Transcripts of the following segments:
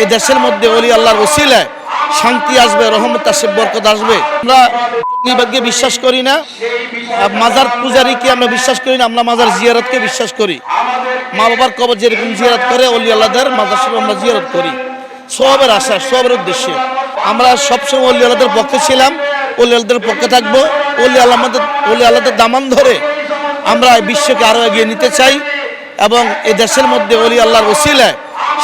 এই দেশের মধ্যে ওলি আল্লাহর ওসিলায় শান্তি আসবে, রহমত আসবে, বরকত আসবে। আমরা জঙ্গিবাদকে বিশ্বাস করি না, মাজার পূজারীকে আমরা বিশ্বাস করি না, আমরা মাজার জিয়ারতকে বিশ্বাস করি। মা বাবার কবর যেরকম জিয়ারত করে ওলি আল্লাহদের মাজার সাহেব আমরা জিয়ারত করি সবের আশা, সবের উদ্দেশ্যে। আমরা সবসময় ওলি আল্লাহদের পক্ষে ছিলাম, ওলি আল্লাহদের পক্ষে থাকবো। ওলি আল্লাহদের দামান ধরে আমরা বিশ্বকে আরও এগিয়ে নিতে চাই এবং এই দেশের মধ্যে ওলি আল্লাহর ওসিলায়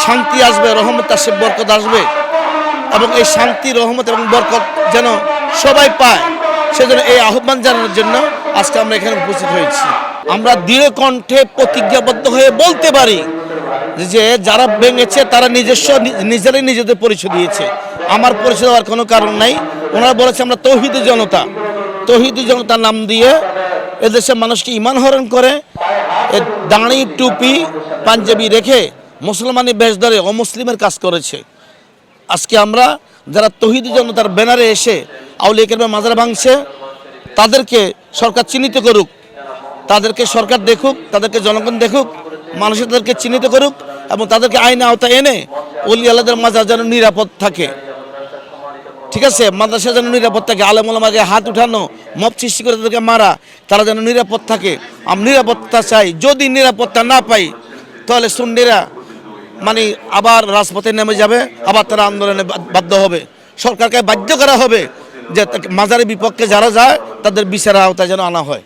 শান্তি আসবে, রহমত আসবে, বরকত আসবে এবং এই শান্তি, রহমত এবং বরকত যেন সবাই পায়, সেজন্য এই আহ্বান জানানোর জন্য আজকে আমরা এখানে উপস্থিত হয়েছি। আমরা দৃঢ় কণ্ঠে প্রতিজ্ঞাবদ্ধ হয়ে বলতে পারি যে যারা ভেঙেছে তারা নিজেরাই নিজেদের পরিচয় দিয়েছে। আমার পরিচয় দেওয়ার কোনো কারণ নাই। ওনারা বলেছে আমরা তৌহিদি জনতা, তৌহিদি জনতার নাম দিয়ে এদেশের মানুষকে ঈমান হরণ করে দাঁড়ি টুপি পাঞ্জাবি রেখে মুসলমানি বেশ ধরে অমুসলিমের কাজ করেছে। আজকে আমরা যারা তৌহিদি জনতার ব্যানারে এসে আউলিয়া কেরামের মাজার ভাঙছে, তাদেরকে সরকার চিহ্নিত করুক, তাদেরকে সরকার দেখুক, তাদেরকে জনগণ দেখুক, মানুষ তাদেরকে চিহ্নিত করুক এবং তাদেরকে আইনে আওতায় এনে ওলি আল্লাহদের মাজার যেন নিরাপদ থাকে। ঠিক আছে, মাদ্রাসা যেন নিরাপদ থাকে, আলেম ওলামাকে হাত উঠানো, মব সৃষ্টি করে তাদেরকে মারা, তারা যেন নিরাপদ থাকে। আমরা নিরাপত্তা চাই। যদি নিরাপত্তা না পাই তাহলে সুন্নিরা আবার রাজপথে নেমে যাবে, আবার তারা আন্দোলনে বাধ্য হবে। সরকারকে বাধ্য করা হবে যে মাজারের বিপক্ষে যারা যায় তাদের বিচারের আওতায় যেন আনা হয়।